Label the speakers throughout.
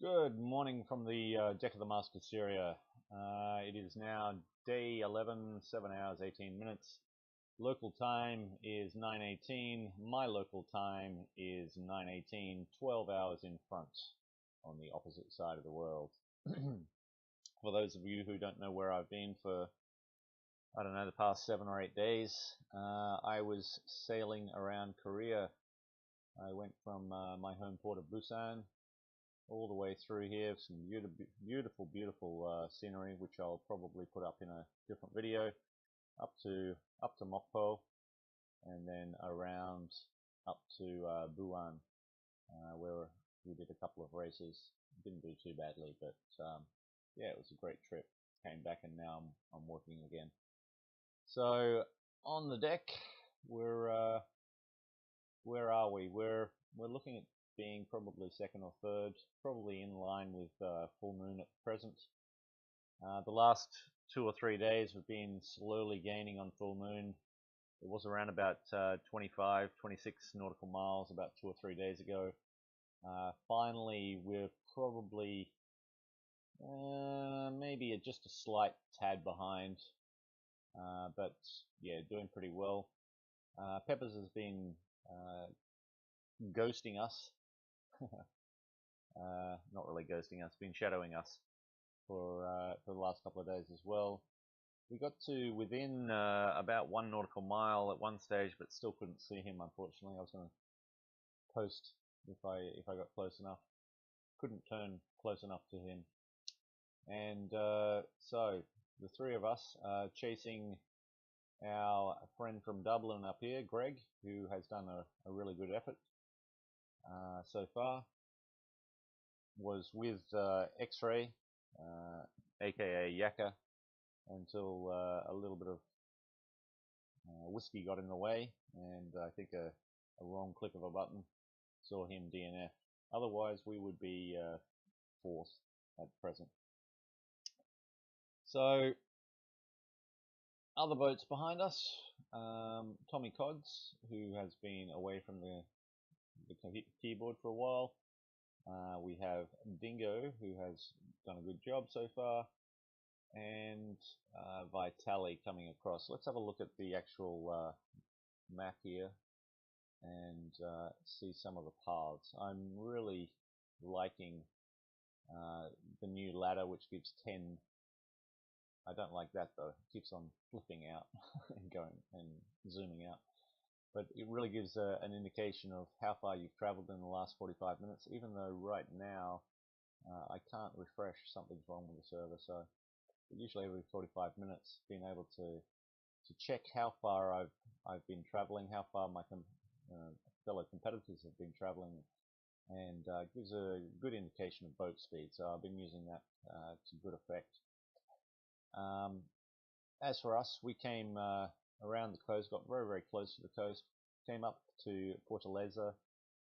Speaker 1: Good morning from the deck of the Master Syria. It is now day 11, 7 hours, 18 minutes. Local time is 9:18. My local time is 9:18, 12 hours in front on the opposite side of the world. For those of you who don't know where I've been for, I don't know, the past 7 or 8 days, I was sailing around Korea. I went from my home port of Busan all the way through here. Some beautiful scenery, which I'll probably put up in a different video. Up to Mokpo, and then around up to Buan, where we did a couple of races. Didn't do too badly, but yeah, it was a great trip. Came back and now I'm working again. So on the deck, we're where are we? We're looking at being probably second or third, probably in line with full moon at present. The last 2 or 3 days we've been slowly gaining on full moon. It was around about 25, 26 nautical miles about 2 or 3 days ago. Finally, we're probably maybe just a slight tad behind, but yeah, doing pretty well. Peppers has been ghosting us. Not really ghosting us, been shadowing us for the last couple of days as well. We got to within about 1 nautical mile at one stage, but still couldn't see him, unfortunately. I was going to post if I got close enough. Couldn't turn close enough to him. And so the three of us chasing our friend from Dublin up here, Greg, who has done a really good effort so far. Was with X-Ray, aka Yaka, until a little bit of whiskey got in the way, and I think a wrong click of a button saw him DNF. Otherwise, we would be fourth at present. So, other boats behind us, Tommy Cods, who has been away from the keyboard for a while. We have Dingo, who has done a good job so far, and Vitali coming across. Let's have a look at the actual map here and see some of the paths. I'm really liking the new ladder, which gives 10. I don't like that though. It keeps on flipping out and going and zooming out. But it really gives an indication of how far you've traveled in the last 45 minutes, even though right now I can't refresh. Something's wrong with the server. So usually every 45 minutes, being able to check how far I've been traveling, how far my fellow competitors have been traveling, and gives a good indication of boat speed. So I've been using that to good effect. As for us, we came around the coast, got very close to the coast, came up to Fortaleza,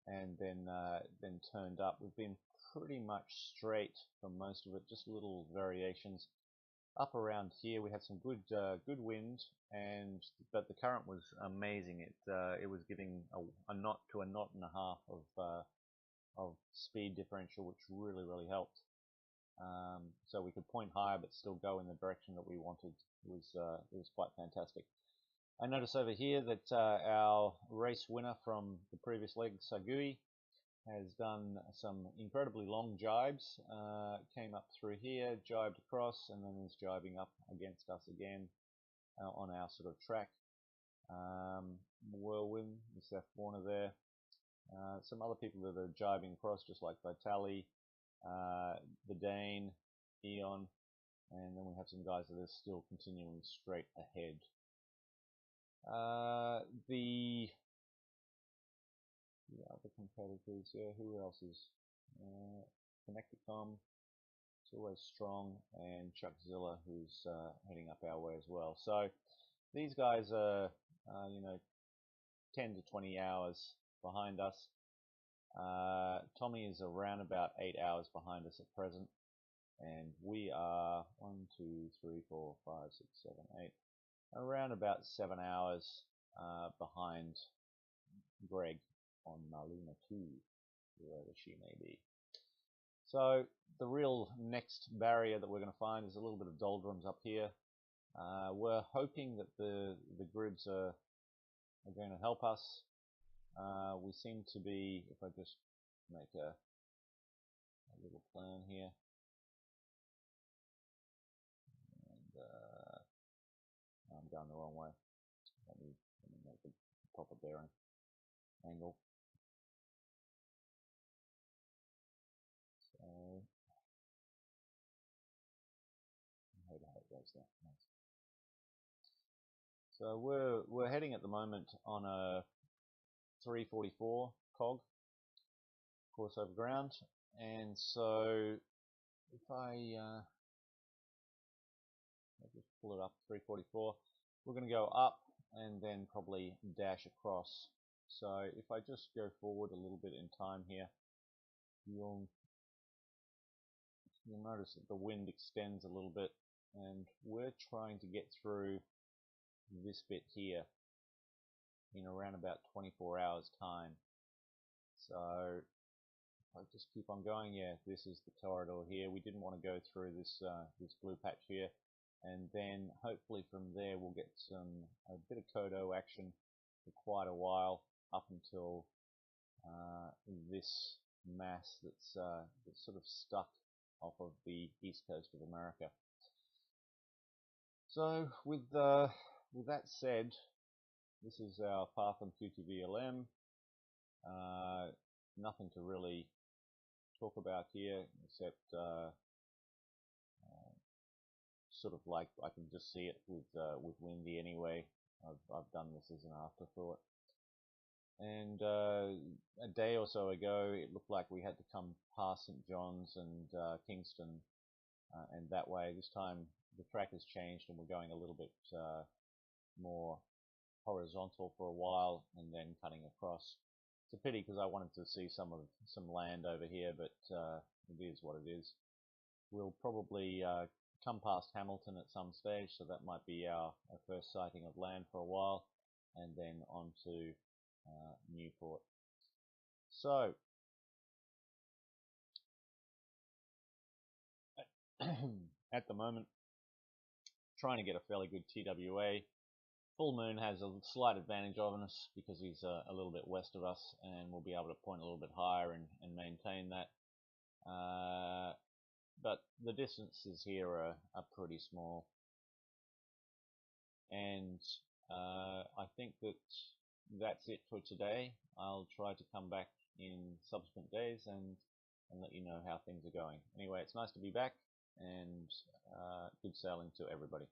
Speaker 1: and then turned up. We've been pretty much straight for most of it, just little variations. Up around here, we had some good wind, but the current was amazing. It was giving a knot to a knot and a half of speed differential, which really helped. So we could point higher, but still go in the direction that we wanted. It was quite fantastic. I notice over here that our race winner from the previous leg, Sagui, has done some incredibly long jibes, came up through here, jibed across, and then is jibing up against us again on our sort of track. Whirlwind, the Seth Warner there. Some other people that are jibing across, just like Vitali, the Dane, Eon, and then we have some guys that are still continuing straight ahead. The other competitors, yeah, who else is Connecticom, it's always strong, and Chuckzilla, who's heading up our way as well. So these guys are 10 to 20 hours behind us. Tommy is around about 8 hours behind us at present, and we are 1, 2, 3, 4, 5, 6, 7, 8, around about 7 hours behind Greg on Maluma 2, wherever she may be. So the real next barrier that we're going to find is a little bit of doldrums up here. We're hoping that the grids are going to help us. We seem to be, if I just make a little plan here, and I'm going the wrong way. Let me make the proper bearing angle. So I hate how it goes there. Nice. So we're heading at the moment on a 344 cog course over ground, and so if I just pull it up 344, we're going to go up and then probably dash across. So if I just go forward a little bit in time here, you'll notice that the wind extends a little bit, and we're trying to get through this bit here in around about 24 hours time. So if I just keep on going, yeah, this is the corridor here. We didn't want to go through this this blue patch here, and then hopefully from there we'll get a bit of Kodo action for quite a while, up until this mass that's sort of stuck off of the east coast of America. So with that said, this is our path on QTVLM. Nothing to really talk about here except sort of like I can just see it with windy anyway. I've done this as an afterthought. And a day or so ago, it looked like we had to come past St. John's and Kingston, and that way. This time the track has changed, and we're going a little bit more horizontal for a while, and then cutting across. It's a pity because I wanted to see some land over here, but it is what it is. We'll probably come past Hamilton at some stage, so that might be our first sighting of land for a while, and then on to Newport. So at the moment, trying to get a fairly good TWA. Full moon has a slight advantage over us because he's a little bit west of us, and we'll be able to point a little bit higher and maintain that. But the distances here are pretty small, and I think that's it for today. I'll try to come back in subsequent days and let you know how things are going. Anyway, it's nice to be back, and good sailing to everybody.